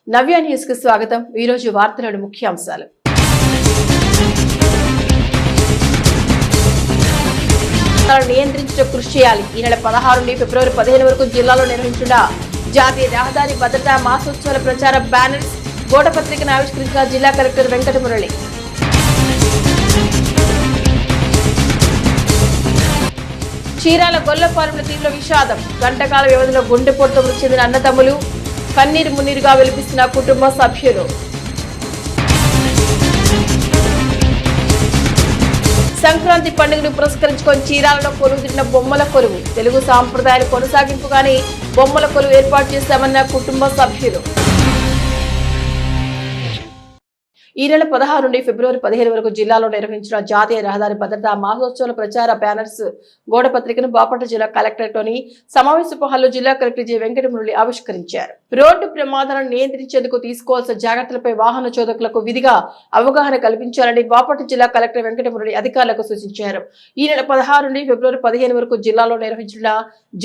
నవ్య news కు స్వాగతం. ఈ రోజు వార్తలోని ముఖ్యాంశాలు. నియంత్రించడం కృషి చేయాలి. ఈ నెల 16 నుండి ఫిబ్రవరి 15 వరకు జిల్లాలో నిర్వహించిన జాతీయ రహదారి భద్రతా మాసోత్సవాల ప్రచార బ్యానర్స్ గోడపత్రికను ఆవిష్కరించిన జిల్లా కలెక్టర్ వెంకటమురళి. చీరాల గొల్లపాలెంలో తీవ్ర విషాదం. గంటకాల వ్యవధిలో గుండెపోటుతో మృతి చెందిన అన్నదమ్ములు కన్నీరు మున్నీరుగా వెలిపిస్తున్న కుటుంబ సభ్యులు. సంక్రాంతి పండుగను పురస్కరించుకొని చీరాలలో కొలువుదిరిన బొమ్మల కొలువు. తెలుగు సాంప్రదాయాలు కొనసాగింపుగానే బొమ్మల కొలువు ఏర్పాటు చేశామన్న కుటుంబ సభ్యులు. ఈ నెల 16 నుండి ఫిబ్రవరి 15 వరకు జిల్లాలో నిర్వహించిన జాతీయ రహదారి భద్రతా మహోత్సవాల ప్రచార బ్యానర్స్ గోడపత్రికను బాపట్ల జిల్లా కలెక్టరేట్లోని సమావేశపు హాల్లో జిల్లా కలెక్టర్ జె వెంకటమురళి ఆవిష్కరించారు. రోడ్డు ప్రమాదాలను నియంత్రించేందుకు తీసుకోవాల్సిన జాగ్రత్తలపై వాహన చోదకులకు విధిగా అవగాహన కల్పించాలని బాపట్ల జిల్లా కలెక్టర్ వెంకటమురళి అధికారులకు సూచించారు. ఈ నెల 16 నుండి ఫిబ్రవరి 15 వరకు జిల్లాలో నిర్వహించిన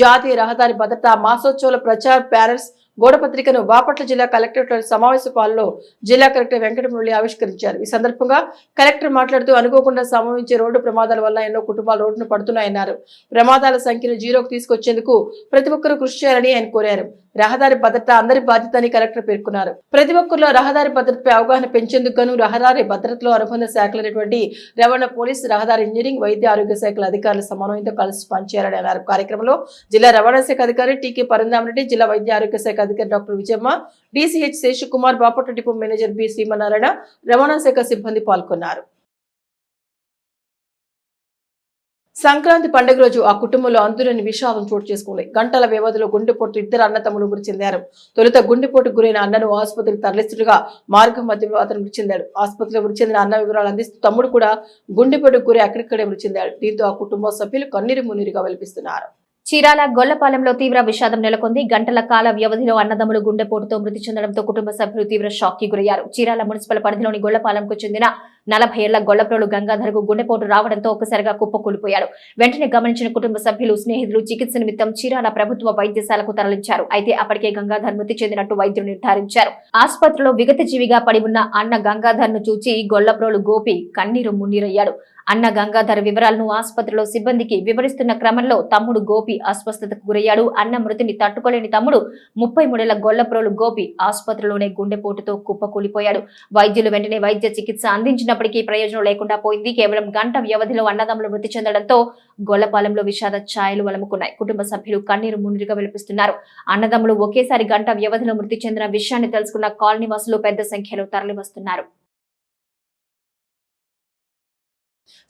జాతీయ రహదారి భద్రతా మహోత్సవాల ప్రచార బ్యానర్స్ గోడపత్రికను బాపట్ల జిల్లా కలెక్టరేట్ సమావేశ హాల్లో జిల్లా కలెక్టర్ వెంకటమురళి ఆవిష్కరించారు. ఈ సందర్భంగా కలెక్టర్ మాట్లాడుతూ అనుకోకుండా సంభవించే రోడ్డు ప్రమాదాల వల్ల ఎన్నో కుటుంబాలు రోడ్డును పడుతున్నాయన్నారు. ప్రమాదాల సంఖ్యను జీరోకు తీసుకొచ్చేందుకు ప్రతి ఒక్కరూ కృషి చేయాలని ఆయన కోరారు. రహదారి భద్రత అందరి బాధ్యత అని కలెక్టర్ పేర్కొన్నారు. ప్రతి ఒక్కరిలో రహదారి భద్రతపై అవగాహన పెంచేందుకు గాను రహదారి భద్రతలో అనుబంధ శాఖలైనటువంటి రవాణా, పోలీసు, రహదారి ఇంజనీరింగ్, వైద్య ఆరోగ్య శాఖల అధికారుల సమన్వయంతో కలిసి పనిచేయాలని అన్నారు. కార్యక్రమంలో జిల్లా రవాణా శాఖ అధికారి టీకే పరంధామరెడ్డి, జిల్లా వైద్య ఆరోగ్య శాఖ అధికారి doctor Vijayamma, DCH Seshakumar, Bapatla depot manager B Srimannarayana, రవాణా శాఖ సిబ్బంది పాల్గొన్నారు. సంక్రాంతి పండుగ రోజు ఆ కుటుంబంలో అంతులేని విషాదం చోటు చేసుకుంది. గంటల వ్యవధిలో గుండెపోటు ఇద్దరు అన్నతమ్ములు మృతి చెందారు. తొలుత గుండెపోటుకు గురైన అన్నను ఆసుపత్రికి తరలిస్తుండగా మార్గం మధ్యలో అతను మృతి చెందాడు. ఆసుపత్రిలో మృతి చెందిన అన్న వివరాలు అందిస్తూ తమ్ముడు కూడా గుండెపోటుకు గురై అక్కడిక్కడే మృతి చెందాడు. దీంతో ఆ కుటుంబ సభ్యులు కన్నీరు మున్నీరుగా వెలిపిస్తున్నారు. చీరాల గొల్లపాలెంలో తీవ్ర విషాదం నెలకొంది. గంటల కాల వ్యవధిలో అన్నదమ్ములు గుండెపోటుతో మృతి చెందడంతో కుటుంబ సభ్యులు తీవ్ర షాక్ కి గురయ్యారు. చీరాల మున్సిపల్ పరిధిలోని గొల్లపాలెంకు చెందిన 40 ఏళ్ల గొల్లప్రోలు గంగాధర్కు గుండెపోటు రావడంతో ఒక్కసారిగా కుప్పకూలిపోయాడు. వెంటనే గమనించిన కుటుంబ సభ్యులు, స్నేహితులు చికిత్స నిమిత్తం చీరాల ప్రభుత్వ వైద్యశాలకు తరలించారు. అయితే అప్పటికే గంగాధర్ మృతి చెందినట్టు వైద్యులు నిర్ధారించారు. ఆసుపత్రిలో విగత జీవిగా పడి ఉన్న అన్న గంగాధర్ ను చూచి గొల్లప్రోలు గోపి కన్నీరు మున్నీరయ్యాడు. అన్న గంగాధర్ వివరాలను ఆసుపత్రిలో సిబ్బందికి వివరిస్తున్న క్రమంలో తమ్ముడు గోపి అస్వస్థతకు గురయ్యాడు. అన్న మృతిని తట్టుకోలేని తమ్ముడు 33 ఏళ్ల గొల్లప్రోలు గోపి ఆసుపత్రిలోనే గుండెపోటుతో కుప్పకూలిపోయాడు. వైద్యులు వెంటనే వైద్య చికిత్స అందించినప్పటికీ ప్రయోజనం లేకుండా పోయింది. కేవలం గంట వ్యవధిలో అన్నదమ్ములు మృతి చెందడంతో గొల్లపాలెంలో విషాద ఛాయలు అలముకున్నాయి. కుటుంబ సభ్యులు కన్నీరు మున్నీరుగా వెలిపిస్తున్నారు. అన్నదమ్ములు ఒకేసారి గంట వ్యవధిలో మృతి చెందిన విషయాన్ని తెలుసుకున్న కాలనీ వాసులు పెద్ద సంఖ్యలో తరలివస్తున్నారు.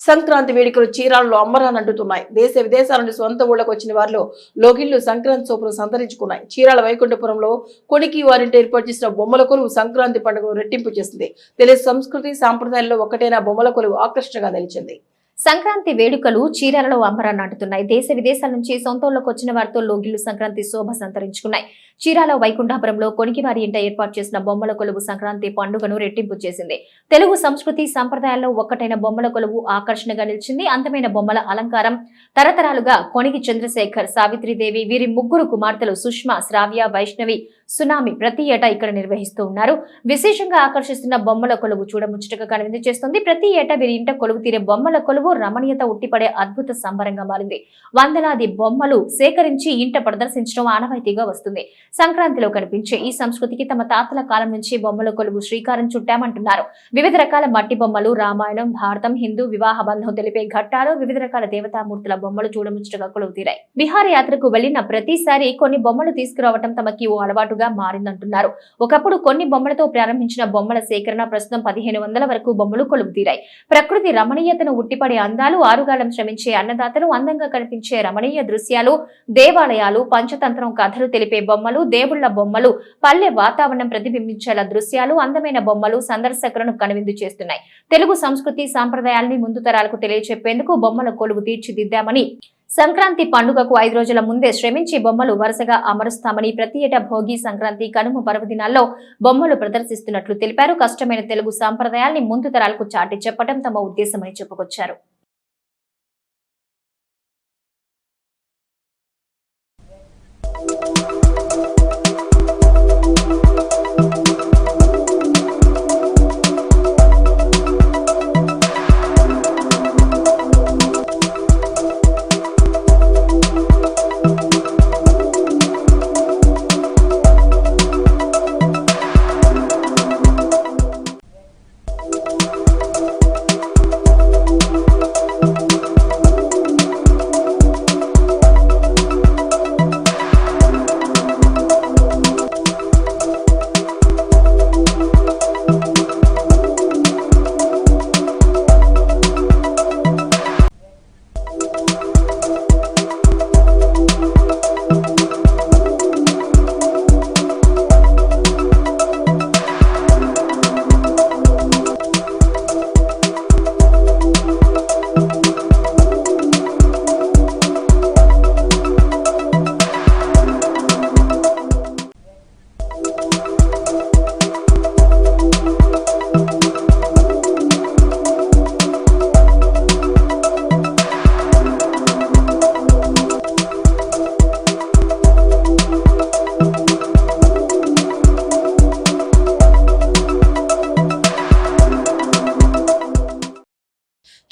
సంక్రాంతి వేడుకలు చీరాలలో అమ్మరాన్ని అంటున్నాయి. దేశ విదేశాల నుండి సొంత ఊళ్ళకు వచ్చిన వారిలో లోగిళ్లు సంక్రాంతి సోపును సంతరించుకున్నాయి. చీరాల వైకుంఠపురంలో కొనికి వారింటి ఏర్పాటు చేసిన బొమ్మల కొలువు సంక్రాంతి పండుగను రెట్టింపు చేసింది. తెలుగు సంస్కృతి సాంప్రదాయాల్లో ఒకటైన బొమ్మల కొలువు ఆకర్షణగా నిలిచింది. సంక్రాంతి వేడుకలు చీరాలలో అంబరాన్ని అంటున్నాయి. దేశ విదేశాల నుంచి సొంతూళ్లకు వచ్చిన వారితో లోగిళ్లు సంక్రాంతి శోభ సంతరించుకున్నాయి. చీరాల వైకుంఠపురంలో కొనికివారి ఇంట ఏర్పాటు చేసిన బొమ్మల కొలువు సంక్రాంతి పండుగను రెట్టింపు చేసింది. తెలుగు సంస్కృతి సంప్రదాయాల్లో ఒక్కటైన బొమ్మల కొలువు ఆకర్షణగా నిలిచింది. అందమైన బొమ్మల అలంకారం తరతరాలుగా కొనికి చంద్రశేఖర్, సావిత్రిదేవి, వీరి ముగ్గురు కుమార్తెలు సుష్మా, శ్రావ్య, వైష్ణవి, సునామి ప్రతి ఏటా ఇక్కడ నిర్వహిస్తూ ఉన్నారు. విశేషంగా ఆకర్షిస్తున్న బొమ్మల కొలువు చూడముచ్చటగా కనువిందు చేస్తుంది. ప్రతి ఏటా వీరి ఇంట కొలువు తీరే బొమ్మల కొలువు రమణీయత ఉట్టిపడే అద్భుత సంబరంగా మారింది. వందలాది బొమ్మలు సేకరించి ఇంట ప్రదర్శించడం ఆనవాయితీగా వస్తుంది. సంక్రాంతిలో కనిపించే ఈ సంస్కృతికి తమ తాతల కాలం నుంచి బొమ్మల కొలువు శ్రీకారం చుట్టామంటున్నారు. వివిధ రకాల మట్టి బొమ్మలు, రామాయణం, భారతం, హిందూ వివాహ బంధం తెలిపే ఘట్టాలు, వివిధ రకాల దేవతామూర్తుల బొమ్మలు చూడముచ్చటగా కొలువు తీరాయి. విహారయాత్రకు వెళ్లిన ప్రతిసారి కొన్ని బొమ్మలు తీసుకురావటం తమకి ఓ అలవాటుగా మారిందంటున్నారు. ఒకప్పుడు కొన్ని బొమ్మలతో ప్రారంభించిన బొమ్మల సేకరణ ప్రస్తుతం 1500 వరకు బొమ్మలు కొలువు తీరాయి. ప్రకృతి రమణీయతను ఉట్టిపడే అందాలు, ఆరుగాలం శ్రమించే అన్నదాతలు, అందంగా కనిపించే రమణీయ దృశ్యాలు, దేవాలయాలు, పంచతంత్రం కథలు తెలిపే బొమ్మలు, దేవుళ్ల బొమ్మలు, పల్లె వాతావరణం ప్రతిబింబించేలా దృశ్యాలు, అందమైన బొమ్మలు సందర్శకులను కనువిందు చేస్తున్నాయి. తెలుగు సంస్కృతి సాంప్రదాయాల్ని ముందు తరాలకు తెలియచెప్పేందుకు బొమ్మల కొలువు తీర్చిదిద్దామని, సంక్రాంతి పండుగకు 5 రోజుల ముందే శ్రమించి బొమ్మలు వరుసగా అమరుస్తామని, ప్రతి ఏటా భోగి, సంక్రాంతి, కనుమ పర్వదినాల్లో బొమ్మలు ప్రదర్శిస్తున్నట్లు తెలిపారు. కష్టమైన తెలుగు సాంప్రదాయాల్ని ముందు తరాలకు చాటి చెప్పడం తమ ఉద్దేశమని చెప్పుకొచ్చారు.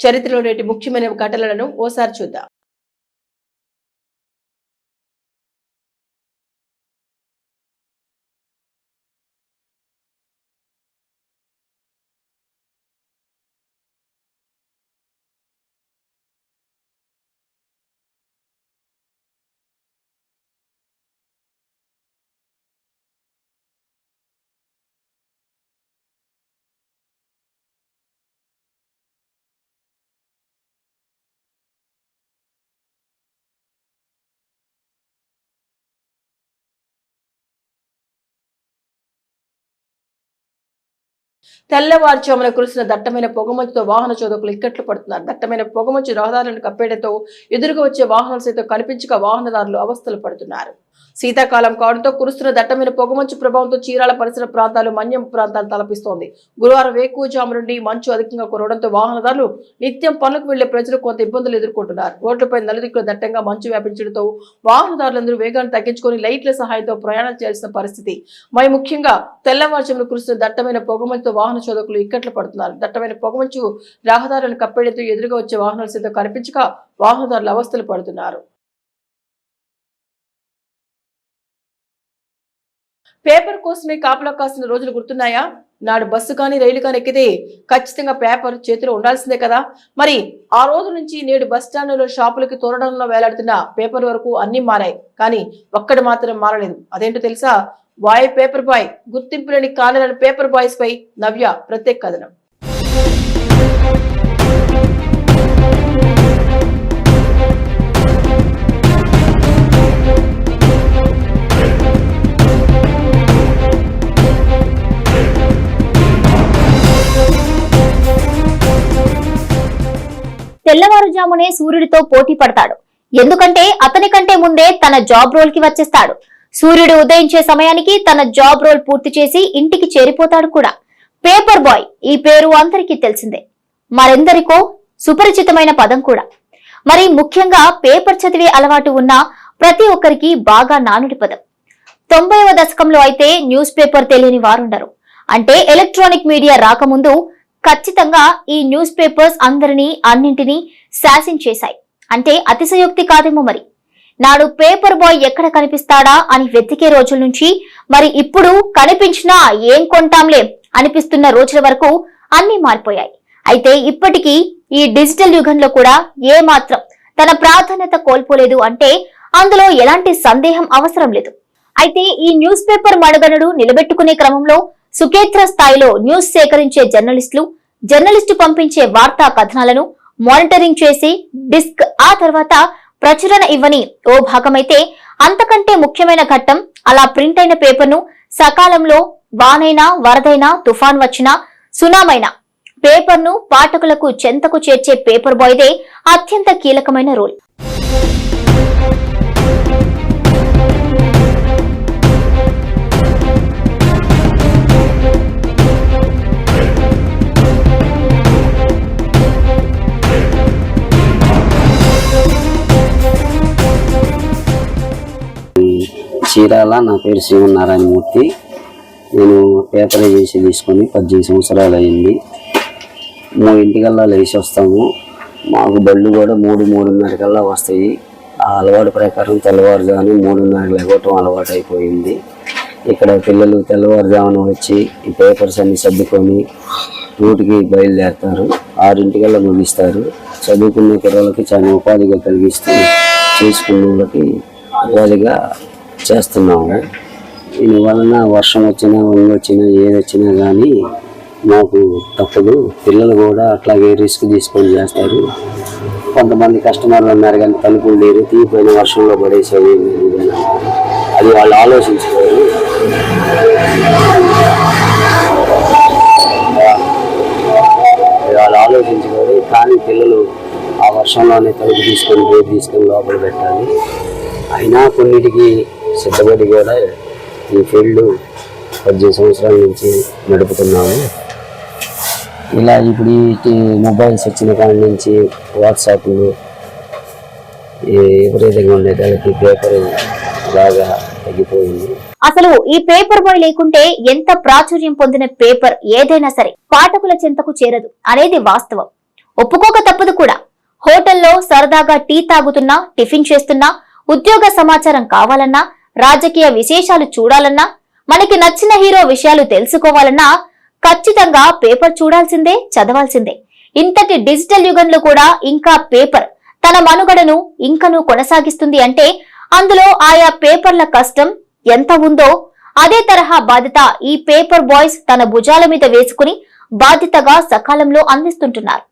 చరిత్రలో నేటి ముఖ్యమైన ఘటనలను ఓసారి చూద్దాం. తెల్లవారుజామున కురిసిన దట్టమైన పొగమంచుతో వాహన చోదకులు ఇక్కట్లు పడుతున్నారు. దట్టమైన పొగమంచు రహదారులను కప్పేయడంతో ఎదురుగా వచ్చే వాహనాలు సైతం కనిపించక వాహనదారులు అవస్థలు పడుతున్నారు. శీతాకాలం కావడంతో కురుస్తున్న దట్టమైన పొగమంచు ప్రభావంతో చీరాల పరిసర ప్రాంతాలు, మన్యం ప్రాంతాలు తలపిస్తోంది. గురువారం వేకువజాము నుండి మంచు అధికంగా కురవడంతో వాహనదారులు, నిత్యం పనులకు వెళ్లే ప్రజలు కొంత ఇబ్బందులు ఎదుర్కొంటున్నారు. రోడ్లపై నలుదిక్కుల దట్టంగా మంచు వ్యాపించడంతో వాహనదారులందరూ వేగాన్ని తగ్గించుకొని లైట్ల సహాయంతో ప్రయాణం చేయాల్సిన పరిస్థితి. మరి ముఖ్యంగా తెల్లవారుజామున కురుస్తున్న దట్టమైన పొగమంచుతో వాహన చోదకులు ఇక్కట్లు పడుతున్నారు. దట్టమైన పొగమంచు రహదారులను కప్పేయడంతో ఎదురుగా వచ్చే వాహనాలు సైతం కనిపించక వాహనదారులు అవస్థలు పడుతున్నారు. పేపర్ కోసమే కాపలా కాసిన రోజులు గుర్తున్నాయా? నాడు బస్సు కానీ రైలు కానీ ఎక్కితే ఖచ్చితంగా పేపర్ చేతిలో ఉండాల్సిందే కదా. మరి ఆ రోజు నుంచి నేడు బస్ స్టాండ్లో, షాపులకి తోరణంలో వేలాడుతున్న పేపర్ వరకు అన్ని మారాయి. కానీ ఒక్కటి మాత్రం మారలేదు. అదేంటో తెలుసా? Boy paper boy. గుర్తింపు లేని కాలన పేపర్ బాయ్స్ పై నవ్య ప్రత్యేక కథనం. తెల్లవారుజామునే సూర్యుడితో పోటీ పడతాడు. ఎందుకంటే అతని కంటే ముందే తన జాబ్ రోల్ కి వచ్చేస్తాడు. సూర్యుడు ఉదయించే సమయానికి తన జాబ్ రోల్ పూర్తి చేసి ఇంటికి చేరిపోతాడు కూడా. పేపర్ బాయ్ ఈ పేరు అందరికీ తెలిసిందే, మరెందరికో సుపరిచితమైన పదం కూడా. మరి ముఖ్యంగా పేపర్ చదివే అలవాటు ఉన్న ప్రతి ఒక్కరికి బాగా నానుడి పదం. 90వ దశకంలో అయితే న్యూస్ పేపర్ తెలియని వారుండరు. అంటే ఎలక్ట్రానిక్ మీడియా రాకముందు ఖచ్చితంగా ఈ న్యూస్ పేపర్స్ అందరినీ, అన్నింటినీ శాసించేశాయి అంటే అతిశయోక్తి కాదేమో. మరి నాడు పేపర్ బాయ్ ఎక్కడ కనిపిస్తాడా అని వెతికే రోజుల నుంచి మరి ఇప్పుడు కనిపించినా ఏం కొంటాంలే అనిపిస్తున్న రోజుల వరకు అన్ని మారిపోయాయి. అయితే ఇప్పటికీ ఈ డిజిటల్ యుగంలో కూడా ఏ మాత్రం తన ప్రాధాన్యత కోల్పోలేదు అంటే అందులో ఎలాంటి సందేహం అవసరం లేదు. అయితే ఈ న్యూస్ పేపర్ మనుగడను నిలబెట్టుకునే క్రమంలో సుకేత్ర స్థాయిలో న్యూస్ సేకరించే జర్నలిస్టు పంపించే వార్తా కథనాలను మానిటరింగ్ చేసి డిస్క్, ఆ తర్వాత ప్రచురణ ఇవ్వని ఓ భాగమైతే అంతకంటే ముఖ్యమైన ఘట్టం అలా ప్రింట్ అయిన పేపర్ ను సకాలంలో వానైనా, వరదైనా, తుఫాన్ వచ్చినా, సునామైనా పేపర్ ను పాఠకులకు చెంతకు చేర్చే పేపర్ బాయ్దే అత్యంత కీలకమైన రోల్. చీరాల. నా పేరు శ్రీమన్నారాయణమూర్తి. నేను పేపర్ ఏజెన్సీ తీసుకొని 18 సంవత్సరాలు అయింది. 3 లేచి వస్తాము. మాకు బళ్ళు కూడా 3-3:30 వస్తాయి. ఆ అలవాటు ప్రకారం తెల్లవారుజామున 3:30 లేవటం అలవాటు అయిపోయింది. ఇక్కడ పిల్లలు తెల్లవారుజామున వచ్చి ఈ పేపర్స్ అన్ని సర్దుకొని రూట్కి బయలుదేరుతారు. 6 ముగిస్తారు. చదువుకునే పిల్లలకి చాలా ఉపాధిగా కలిగిస్తూ చేసుకునే వాళ్ళకి ఉపాధిగా చేస్తున్నాము. దీనివలన వర్షం వచ్చినా, వంగ వచ్చినా, ఏది వచ్చినా కానీ మాకు తప్పదు. పిల్లలు కూడా అట్లాగే రిస్క్ తీసుకొని చేస్తారు. కొంతమంది కస్టమర్లు ఉన్నారు కానీ తలుపులు లేరు, తీపోయిన వర్షంలో పడేసేవి, అది వాళ్ళు ఆలోచించుకోరు. కానీ పిల్లలు ఆ వర్షంలోనే తలుపు తీసుకొని బోర్డు తీసుకొని లోపల పెట్టాలి. అయినా కొన్నిటికి సిద్ధపడి కూడా ఈ ఫీల్డ్ 18 సంవత్సరాల నుంచి నడుపుతున్నాము. ఇలా ఇప్పుడు ఈ మొబైల్స్ వచ్చిన కాడి నుంచి వాట్సాప్లు విపరీతంగా ఉండేదానికి పేపర్ బాగా తగ్గిపోయింది. అసలు ఈ పేపర్ బాయ్ లేకుంటే ఎంత ప్రాచుర్యం పొందిన పేపర్ ఏదైనా సరే పాఠకుల చెంతకు చేరదు అనేది వాస్తవం. ఒప్పుకోక తప్పదు కూడా. హోటల్లో సరదాగా టీ తాగుతున్నా, టిఫిన్ చేస్తున్నా, ఉద్యోగ సమాచారం కావాలన్నా, రాజకీయ విశేషాలు చూడాలన్నా, మనకి నచ్చిన హీరో విషయాలు తెలుసుకోవాలన్నా ఖచ్చితంగా పేపర్ చూడాల్సిందే, చదవాల్సిందే. ఇంతటి డిజిటల్ యుగంలో కూడా ఇంకా పేపర్ తన మనుగడను ఇంకనూ కొనసాగిస్తుంది అంటే అందులో ఆయా పేపర్ల కష్టం ఎంత ఉందో అదే తరహా బాధ్యత ఈ పేపర్ బాయ్స్ తన భుజాల మీద వేసుకుని బాధ్యతగా సకాలంలో అందిస్తుంటున్నారు.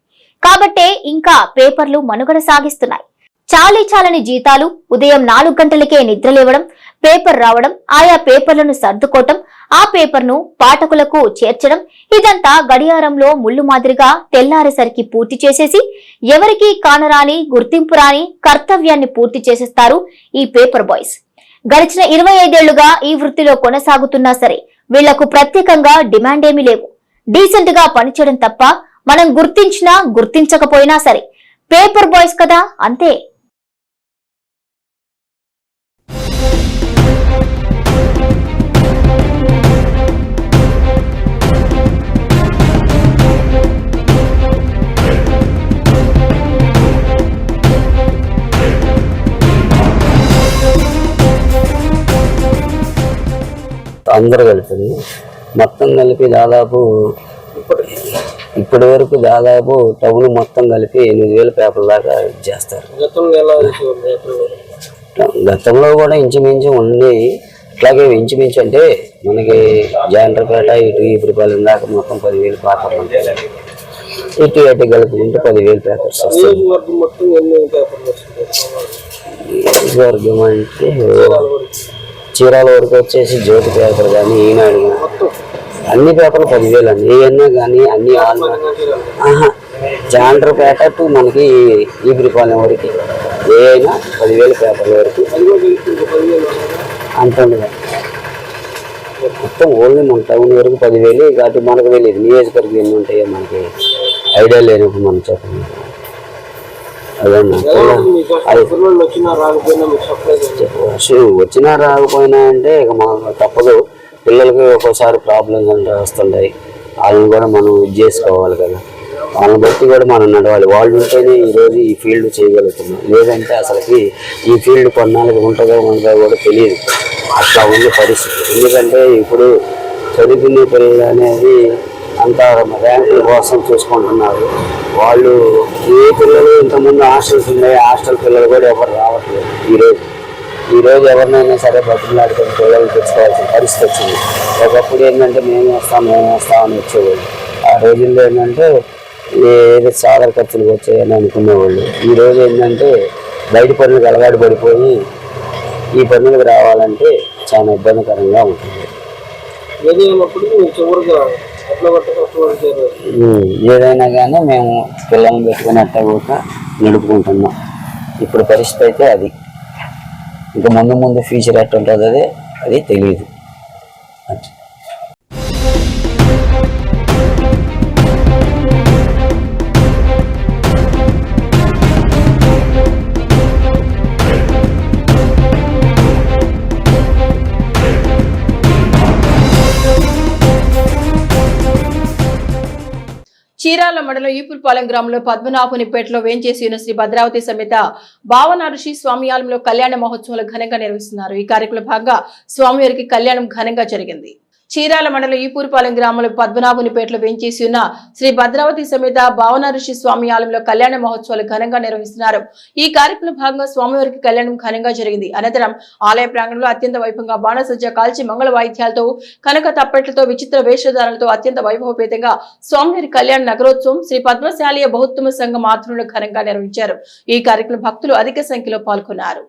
కాబట్టే ఇంకా పేపర్లు మనుగడ సాగిస్తున్నాయి. చాలని జీతాలు, ఉదయం 4 గంటలకే నిద్రలేవడం, పేపర్ రావడం, ఆయా పేపర్లను సర్దుకోవటం, ఆ పేపర్ను పాఠకులకు చేర్చడం, ఇదంతా గడియారంలో ముళ్ళు మాదిరిగా తెల్లారేసరికి పూర్తి చేసేసి ఎవరికీ కానరాని, గుర్తింపు రాని కర్తవ్యాన్ని పూర్తి చేసేస్తారు ఈ పేపర్ బాయ్స్. గడిచిన 25 ఏళ్లుగా ఈ వృత్తిలో కొనసాగుతున్నా సరే వీళ్లకు ప్రత్యేకంగా డిమాండ్ ఏమీ లేవు. డీసెంట్ గా పనిచేయడం తప్ప మనం గుర్తించినా గుర్తించకపోయినా సరే పేపర్ బాయ్స్ కదా, అంతే. అందరూ కలిపి మొత్తం కలిపి దాదాపు ఇప్పటి వరకు దాదాపు టౌన్ మొత్తం కలిపి 8,000 పేపర్ల దాకా చేస్తారు. గతంలో కూడా ఇంచుమించు ఉంది. ఇట్లాగే ఇంచుమించు అంటే మనకి జాండ్రపేట ఇటు ఈపురపాలెం దాకా మొత్తం 10,000 పేపర్లు ఉంటాయి. ఇటు అటు కలుపుకుంటే 10,000 పేపర్స్ వస్తాయి. వర్గం అంటే చీరాల వరకు వచ్చేసి జ్యోతి పేపర్ కానీ, ఈనాడు కానీ అన్ని పేపర్లు 10,000 అండి. ఏమన్నా కానీ అన్ని జాండ్రపేట టు మనకి ఈపురపాలెం వరకు ఏమైనా 10,000 పేపర్ల వరకు అంత ఉండదు. మొత్తం ఓన్లీ మన టౌన్ వరకు 10,000. కాబట్టి మనకు తెలియదు నియోజకవర్గం ఎన్ని ఉంటాయో మనకి ఐడియా లేనప్పుడు మనం చెప్పండి. వచ్చినా రాకపోయినా అంటే ఇక మాకు తప్పదు. పిల్లలకి ఒక్కోసారి ప్రాబ్లమ్స్ అంటే వస్తుంటాయి. వాళ్ళని కూడా మనం ఇది చేసుకోవాలి కదా. వాళ్ళని బట్టి కూడా మనం నడవాలి. వాళ్ళు ఉంటేనే ఈరోజు ఈ ఫీల్డ్ చేయగలుగుతున్నాం. లేదంటే అసలుకి ఈ ఫీల్డ్ కొన్నాళ్ళకి ఉంటుందో ఉండదో కూడా తెలియదు. అట్లా ఉంది పరిస్థితి. ఎందుకంటే ఇప్పుడు చదువుకునే పిల్లలు అనేది అంతా ర్యాంకుల కోసం చూసుకుంటున్నారు. వాళ్ళు ఏ పిల్లలు ఇంతకుముందు హాస్టల్స్ ఉన్నాయి, హాస్టల్ పిల్లలు కూడా ఎవరు రావట్లేదు. ఈరోజు ఎవరినైనా సరే బతుకులాడుకొని పిల్లలు తెచ్చుకోవాల్సిన పరిస్థితి వచ్చింది. ఒకప్పుడు ఏంటంటే మేము వస్తామని వచ్చేవాళ్ళు. ఆ రోజుల్లో ఏంటంటే ఏదో సాగర ఖర్చులకు వచ్చాయని అనుకునేవాళ్ళు. ఈరోజు ఏంటంటే బయట పనులకు అలవాటు పడిపోయి ఈ పనులకు రావాలంటే చాలా ఇబ్బందికరంగా ఉంటుంది. ఏదైనా కానీ మేము పిల్లల్ని పెట్టుకుని అట్లా కూడా నడుపుకుంటున్నాం. ఇప్పుడు పరిస్థితి అయితే అది. ఇంకా ముందు ఫ్యూచర్ ఎట్లా ఉంటుంది అది తెలియదు. చీరాల మండలం ఈపురపాలెం గ్రామంలో పద్మనాభునిపేటలో వేంచేసి ఉన్న శ్రీ భద్రావతి సమేత భావన ఋషి స్వామి ఆలయంలో కళ్యాణ మహోత్సవాలు ఘనంగా నిర్వహిస్తున్నారు. ఈ కార్యక్రమంలో భాగంగా స్వామివారికి కళ్యాణం ఘనంగా జరిగింది. చీరాల మండలం ఈపురపాలెం గ్రామంలో పద్మనాభునిపేటలో వేంచేసి ఉన్న శ్రీ భద్రావతి సమేత భావన ఋషి స్వామి ఆలయంలో కళ్యాణ మహోత్సవాలు ఘనంగా నిర్వహిస్తున్నారు. ఈ కార్యక్రమంలో భాగంగా స్వామివారికి కళ్యాణం ఘనంగా జరిగింది. అనంతరం ఆలయ ప్రాంగణంలో అత్యంత వైభవంగా బాణసజ్జ కాల్చి మంగళ వాయిద్యాలతో, కనక తప్పెట్లతో, విచిత్ర వేషధారాలతో అత్యంత వైభవపేతంగా స్వామివారి కళ్యాణ నగరోత్సవం శ్రీ పద్మశాలీయ బహుత్తమ సంఘం ఆధ్వర్యంలో ఘనంగా నిర్వహించారు. ఈ కార్యక్రమం భక్తులు అధిక సంఖ్యలో పాల్గొన్నారు.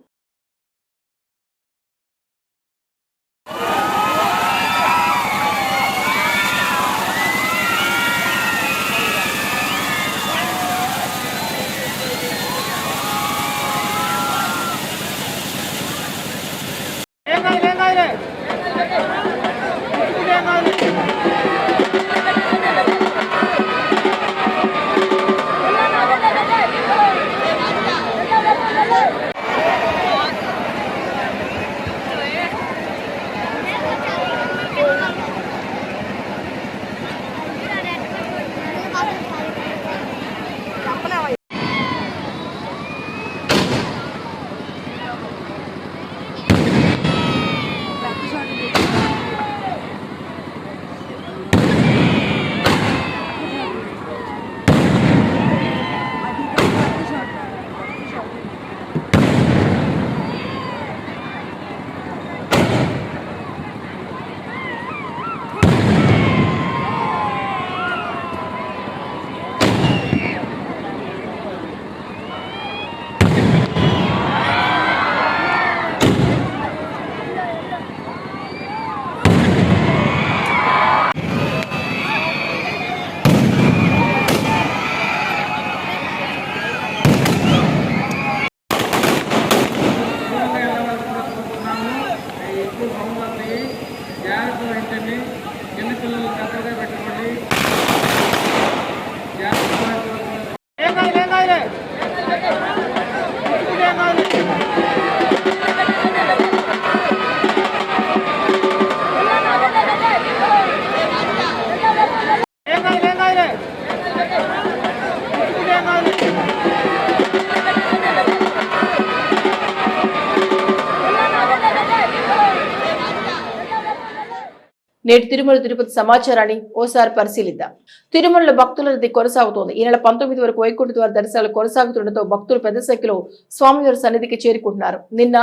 నేటి తిరుమల తిరుపతి సమాచారాన్ని ఓసారి పరిశీలిద్దాం. తిరుమలలో భక్తుల రద్దీ కొనసాగుతోంది. ఈ నెల 19 వరకు వైకుంఠ ద్వార దర్శనాలు కొనసాగుతుండటంతో భక్తులు పెద్ద సంఖ్యలో స్వామివారి సన్నిధికి చేరుకుంటున్నారు. నిన్న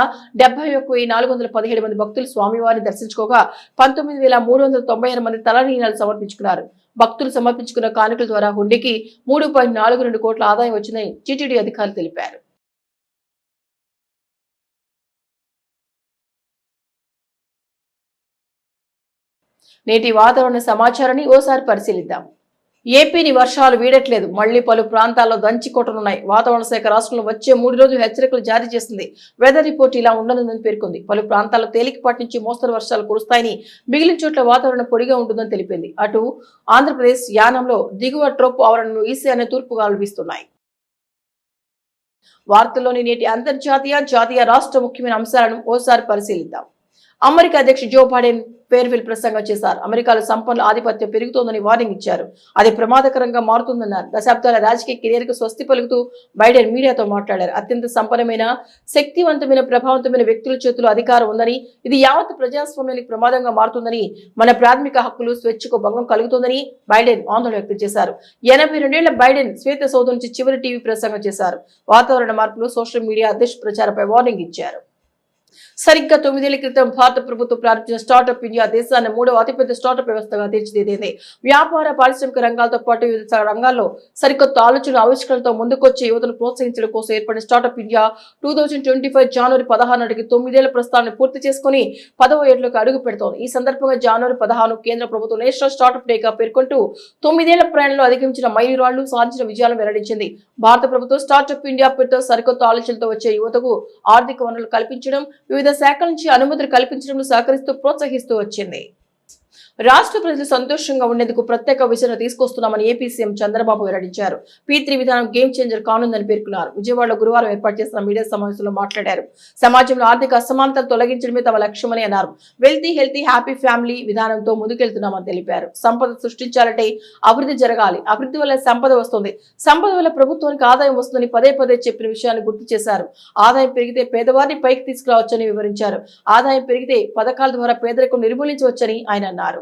71,417 మంది భక్తులు స్వామివారిని దర్శించుకోగా 19,396 మంది తలనీలాలు సమర్పించుకున్నారు. భక్తులు సమర్పించుకున్న కానుకల ద్వారా హుండీకి 3.42 కోట్ల ఆదాయం వచ్చిందని టీటీడీ అధికారులు తెలిపారు. నేటి వాతావరణ సమాచారాన్ని ఓసారి పరిశీలిద్దాం. ఏపీని వర్షాలు వీడట్లేదు. మళ్లీ పలు ప్రాంతాల్లో దంచి కొట్టనున్నాయి. వాతావరణ శాఖ రాష్ట్రంలో వచ్చే 3 రోజులు హెచ్చరికలు జారీ చేసింది. వెదర్ రిపోర్ట్ ఇలా ఉండనుందని పేర్కొంది. పలు ప్రాంతాల్లో తేలికపాటి నుంచి మోస్తరు వర్షాలు కురుస్తాయని, మిగిలిన చోట్ల వాతావరణం పొడిగా ఉంటుందని తెలిపింది. అటు ఆంధ్రప్రదేశ్ యానంలో దిగువ ట్రోప్ ఆవరణను ఈశాన్య తూర్పు గాలులు వీస్తున్నాయి. వార్తల్లోని నేటి అంతర్జాతీయ జాతీయ రాష్ట్ర ముఖ్యమైన అంశాలను ఓసారి పరిశీలిద్దాం. అమెరికా అధ్యక్షుడు జో బైడెన్ ఫేర్వెల్ ప్రసంగం చేశారు. అమెరికాలో సంపన్నుల ఆధిపత్యం పెరుగుతోందని వార్నింగ్ ఇచ్చారు. అది ప్రమాదకరంగా మారుతుందన్నారు. దశాబ్దాల రాజకీయ కెరీర్కు స్వస్తి పలుకుతూ బైడెన్ మీడియాతో మాట్లాడారు. అత్యంత సంపన్నమైన, శక్తివంతమైన, ప్రభావవంతమైన వ్యక్తుల చేతుల్లో అధికారం ఉందని, ఇది యావత్ ప్రజాస్వామ్యానికి ప్రమాదంగా మారుతుందని, మన ప్రాథమిక హక్కులు, స్వేచ్ఛకు భంగం కలుగుతుందని బైడెన్ ఆందోళన వ్యక్తం చేశారు. 82 ఏళ్ల బైడెన్ శ్వేత సౌధం నుంచి చివరి టీవీ ప్రసంగం చేశారు. వాతావరణ మార్పులు, సోషల్ మీడియా దుష్ప్రచారంపై వార్నింగ్ ఇచ్చారు. సరిగ్గా 9 ఏళ్ల క్రితం భారత ప్రభుత్వం ప్రారంభించిన స్టార్టప్ ఇండియా దేశాన్ని 3వ అతిపెద్ద స్టార్టప్ వ్యవస్థగా తీర్చిదిద్దింది. వ్యాపార, పారిశ్రామిక రంగాలతో పాటు వివిధ రంగాల్లో సరికొత్త ఆలోచనలు, ఆవిష్కరణలతో ముందుకొచ్చే యువతను ప్రోత్సహించడం కోసం ఏర్పడిన స్టార్టప్ ఇండియా 2025 జనవరి 16 నాటికి 9 ఏళ్ల ప్రస్థానాన్ని పూర్తి చేసుకుని 10వ ఏళ్లకు అడుగు పెడుతోంది. ఈ సందర్భంగా జనవరి 16 కేంద్ర ప్రభుత్వం నేషనల్ స్టార్టప్ డేగా పేర్కొంటూ 9 ఏళ్ల ప్రయాణంలో అధిగమించిన మైలురాళ్లు, సాధించిన విజయాలను వెల్లడించింది. భారత ప్రభుత్వం స్టార్టప్ ఇండియా పేరుతో సరికొత్త ఆలోచనలతో వచ్చే యువతకు ఆర్థిక వనరులు కల్పించడం, వివిధ శాఖల నుంచి అనుమతులు కల్పించడంలో సహకరిస్తూ ప్రోత్సహిస్తూ వచ్చింది. రాష్ట్ర ప్రజలు సంతోషంగా ఉండేందుకు ప్రత్యేక విజన్ తీసుకొస్తున్నామని ఏపీ సీఎం చంద్రబాబు వెల్లడించారు. P3 విధానం గేమ్ చేంజర్ కానుందని పేర్కొన్నారు. విజయవాడలో గురువారం ఏర్పాటు చేసిన మీడియా సమావేశంలో మాట్లాడారు. సమాజంలో ఆర్థిక అసమానతలు తొలగించడమే తమ లక్ష్యమని అన్నారు. వెల్తీ, హెల్తీ, హ్యాపీ ఫ్యామిలీ విధానంతో ముందుకెళ్తున్నామని తెలిపారు. సంపద సృష్టించాలంటే అభివృద్ధి జరగాలి. అభివృద్ధి వల్ల సంపద వస్తుంది. సంపద వల్ల ప్రభుత్వానికి ఆదాయం వస్తుందని పదే పదే చెప్పిన విషయాన్ని గుర్తు చేశారు. ఆదాయం పెరిగితే పేదవారిని పైకి తీసుకురావచ్చని వివరించారు. ఆదాయం పెరిగితే పథకాల ద్వారా పేదరికం నిర్మూలించవచ్చని ఆయన అన్నారు.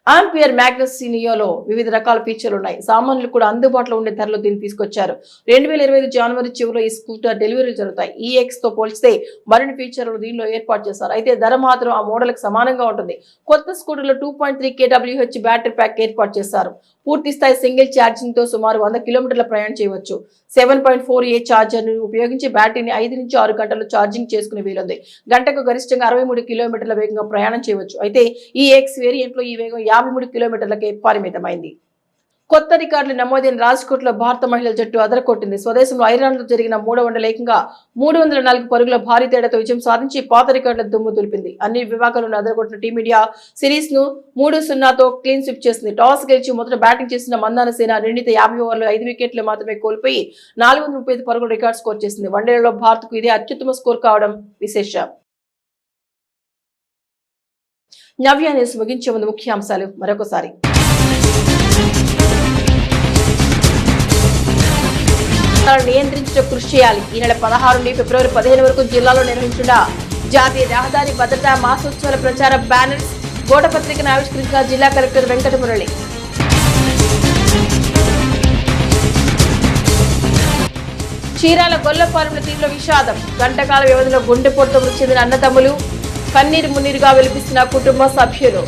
ఆంపియర్ మ్యాగ్నస్ నియోలో వివిధ రకాల ఫీచర్లు ఉన్నాయి. సామాన్యులు కూడా అందుబాటులో ఉండే ధరలో దీన్ని తీసుకొచ్చారు. 2025 జనవరి చివరిలో ఈ స్కూటర్ డెలివరీలు జరుగుతాయి. EX తో పోల్చితే మరిన్ని ఫీచర్లు దీనిలో ఏర్పాటు చేశారు. అయితే ధర మాత్రం ఆ మోడల్కి సమానంగా ఉంటుంది. కొత్త స్కూటర్లో 2.3 kWh బ్యాటరీ ప్యాక్ ఏర్పాటు చేశారు. పూర్తి స్థాయి సింగిల్ ఛార్జింగ్ తో సుమారు 100 కిలోమీటర్ల ప్రయాణం చేయవచ్చు. 7.4A ఛార్జర్ ను ఉపయోగించి బ్యాటరీని 5 నుంచి 6 గంటలు ఛార్జింగ్ చేసుకునే వీలుంది. గంటకు గరిష్టంగా 63 కిలోమీటర్ల వేగంగా ప్రయాణం చేయవచ్చు. అయితే EX వేరియంట్ లో ఈ వేగం 53 కిలోమీటర్లకే పరిమితమైంది. కొత్త రికార్డులు నమోదైన రాజ్కోట్లో భారత మహిళల జట్టు అదరకొట్టింది. స్వదేశంలో ఐర్లాండ్లో జరిగిన 3వ వన్డేలో ఏకంగా 304 పరుగుల భారీ తేడాతో విజయం సాధించి పాత రికార్డుల దుమ్ము దులిపింది. అన్ని విభాగాలను అదరగొట్టిన టీమిండియా సిరీస్ ను 3-0తో క్లీన్ స్వీప్ చేసింది. టాస్ గెలిచి మొదట బ్యాటింగ్ చేసిన మందాన సేన నిర్ణీత 50 ఓవర్లో 5 వికెట్లు మాత్రమే కోల్పోయి 435 పరుగుల రికార్డు స్కోర్ చేసింది. వన్డేలలో భారత్ కు ఇదే అత్యుత్తమ స్కోర్ కావడం విశేషం. నవ్య న్యూస్ ముగించే ముందు ముఖ్యాంశాలు మరొకసారి. నియంత్రించడం కృషి చేయాలి. ఈ నెల 16 నుండి ఫిబ్రవరి 15 వరకు జిల్లాలో నిర్వహించిన జాతీయ రహదారి భద్రతా మాసోత్సవాల ప్రచార బ్యానర్స్, గోడపత్రికను ఆవిష్కరించిన జిల్లా కలెక్టర్ వెంకటమురళి. చీరాల గొల్లపాలెంలో తీవ్ర విషాదం. గంటకాల వ్యవధిలో గుండెపోటుతో మృతి చెందిన అన్నదమ్ములు, కన్నీరు మున్నీరుగా విలపిస్తున్న కుటుంబ సభ్యులు.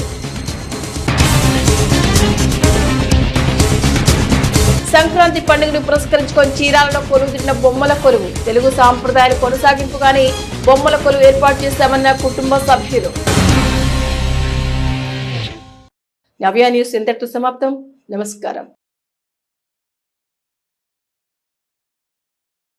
సంక్రాంతి పండుగను పురస్కరించుకొని చీరాలలో కొలువుదిరిన బొమ్మల కొలువు. తెలుగు సాంప్రదాయాలు కొనసాగింపుగానే బొమ్మల కొలువు ఏర్పాటు చేశామన్న కుటుంబ సభ్యులు. నవ్య న్యూస్ ఇంతటితో సమాప్తం. నమస్కారం.